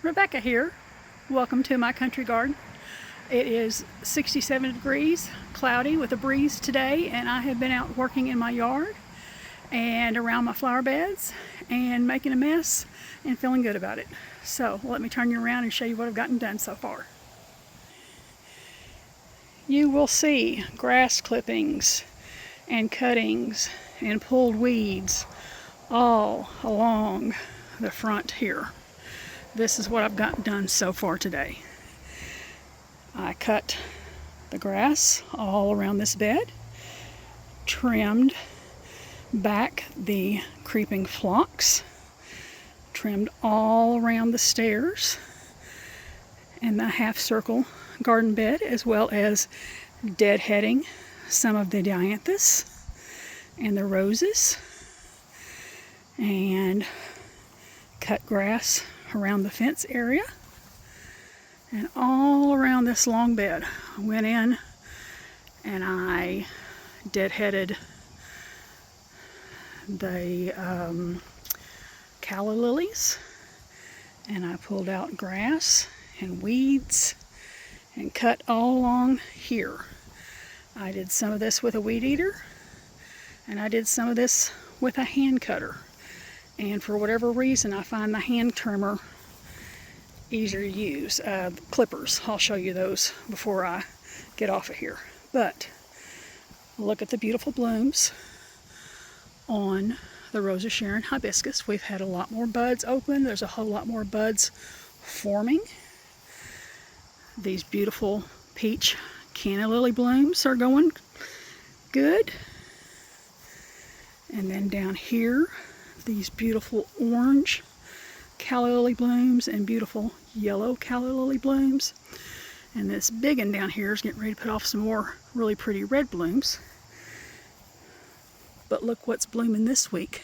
Rebecca here. Welcome to my country garden. It is 67 degrees, cloudy with a breeze today, and I have been out working in my yard and around my flower beds and making a mess and feeling good about it. So let me turn you around and show you what I've gotten done so far. You will see grass clippings and cuttings and pulled weeds all along the front here. This is what I've gotten done so far today. I cut the grass all around this bed, trimmed back the creeping phlox, trimmed all around the stairs and the half circle garden bed, as well as deadheading some of the dianthus and the roses, and cut grass around the fence area and all around this long bed. I went in and I deadheaded the calla lilies, and I pulled out grass and weeds and cut all along here. I did some of this with a weed eater, and I did some of this with a hand cutter. And for whatever reason, I find the hand trimmer easier to use. Clippers, I'll show you those before I get off of here. But look at the beautiful blooms on the Rose of Sharon hibiscus. We've had a lot more buds open. There's a whole lot more buds forming. These beautiful peach canna lily blooms are going good. And then down here, these beautiful orange calla lily blooms and beautiful yellow calla lily blooms. And this big one down here is getting ready to put off some more really pretty red blooms. But look what's blooming this week.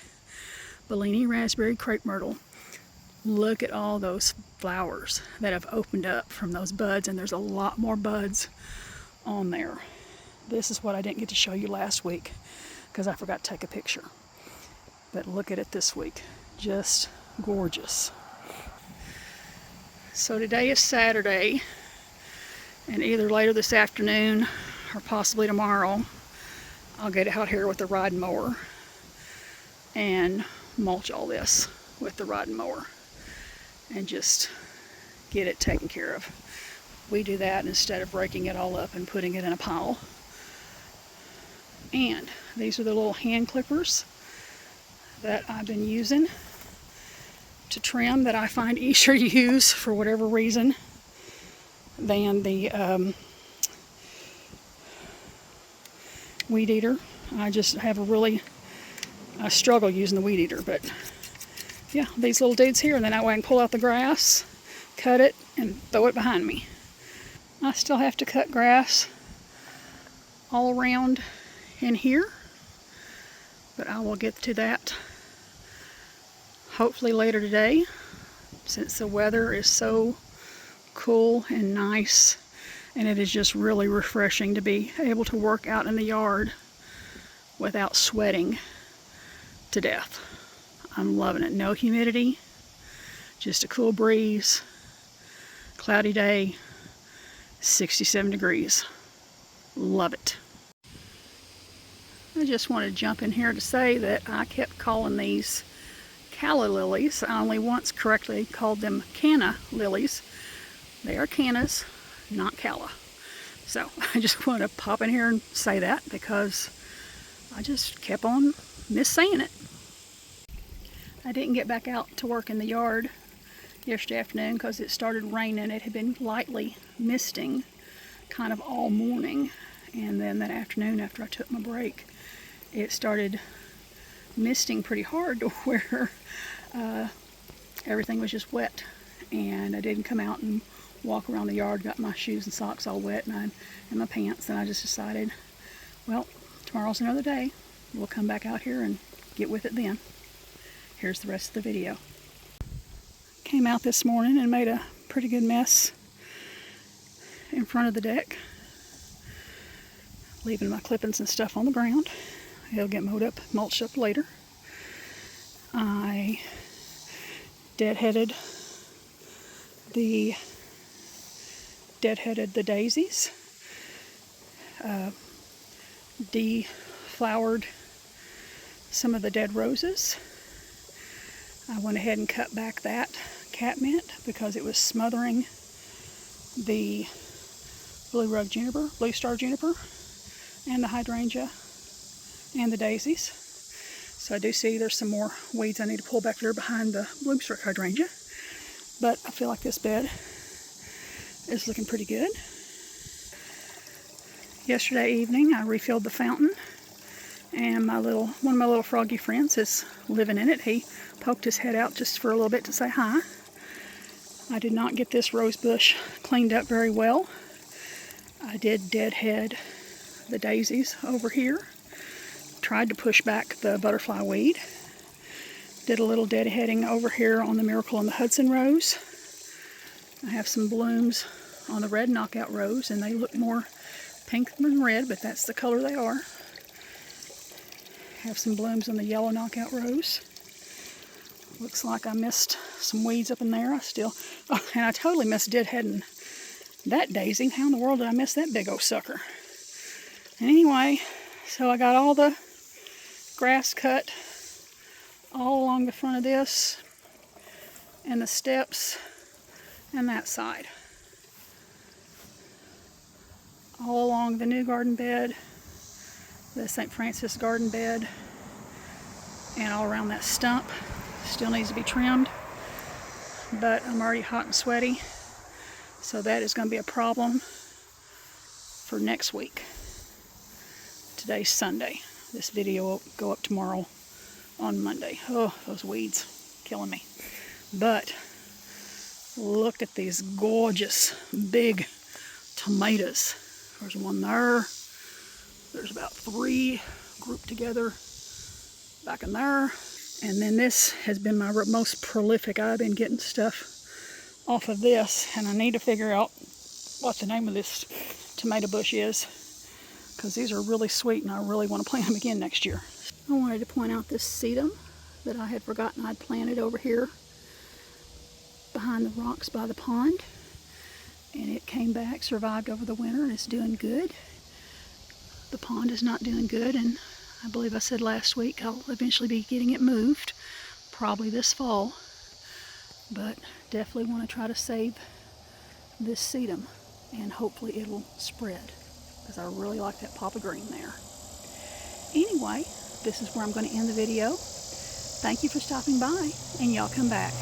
Bellini raspberry crepe myrtle. Look at all those flowers that have opened up from those buds, and there's a lot more buds on there. This is what I didn't get to show you last week because I forgot to take a picture. But look at it this week. Just gorgeous. So today is Saturday, and either later this afternoon or possibly tomorrow, I'll get out here with the riding mower and mulch all this with the riding mower and just get it taken care of. We do that instead of raking it all up and putting it in a pile. And these are the little hand clippers that I've been using to trim, that I find easier to use for whatever reason than the weed eater. I just have I struggle using the weed eater, but yeah, these little dudes here, and then that way I can pull out the grass, cut it, and throw it behind me. I still have to cut grass all around in here, but I will get to that hopefully later today, since the weather is so cool and nice, and it is just really refreshing to be able to work out in the yard without sweating to death. I'm loving it. No humidity, just a cool breeze, cloudy day, 67 degrees. Love it. I just want to jump in here to say that I kept calling these calla lilies. I only once correctly called them canna lilies. They are cannas, not calla. So I just want to pop in here and say that because I just kept on missaying it. I didn't get back out to work in the yard yesterday afternoon because it started raining. It had been lightly misting kind of all morning, and then that afternoon after I took my break, it started misting pretty hard to where everything was just wet, and I didn't come out and walk around the yard. Got my shoes and socks all wet, and my pants, and I just decided, well, tomorrow's another day. We'll come back out here and get with it then. Here's the rest of the video. Came out this morning and made a pretty good mess in front of the deck, leaving my clippings and stuff on the ground. It'll get mowed up, mulched up later. I deadheaded the deadheaded the daisies, deflowered some of the dead roses. I went ahead and cut back that catmint because it was smothering the blue star juniper, and the hydrangea, and the daisies. So I do see there's some more weeds I need to pull back there behind the bloomstruck hydrangea. But I feel like this bed is looking pretty good. Yesterday evening I refilled the fountain, and one of my little froggy friends is living in it. He poked his head out just for a little bit to say hi. I did not get this rose bush cleaned up very well. I did deadhead the daisies over here. Tried to push back the butterfly weed. Did a little deadheading over here on the Miracle on the Hudson rose. I have some blooms on the red knockout rose, and they look more pink than red, but that's the color they are. Have some blooms on the yellow knockout rose. Looks like I missed some weeds up in there. And I totally missed deadheading that daisy. How in the world did I miss that big old sucker? And anyway, so I got all the grass cut all along the front of this, and the steps, and that side. All along the new garden bed, the St. Francis garden bed, and all around that stump. Still needs to be trimmed, but I'm already hot and sweaty, so that is going to be a problem for next week. Today's Sunday. This video will go up tomorrow on Monday. Oh, those weeds killing me. But look at these gorgeous big tomatoes. There's one there. There's about 3 grouped together back in there. And then this has been my most prolific. I've been getting stuff off of this, and I need to figure out what the name of this tomato bush is, because these are really sweet and I really want to plant them again next year. I wanted to point out this sedum that I had forgotten I'd planted over here behind the rocks by the pond. And it came back, survived over the winter, and it's doing good. The pond is not doing good, and I believe I said last week I'll eventually be getting it moved, probably this fall. But definitely want to try to save this sedum, and hopefully it'll spread, because I really like that pop of green there. Anyway, this is where I'm going to end the video. Thank you for stopping by, and y'all come back.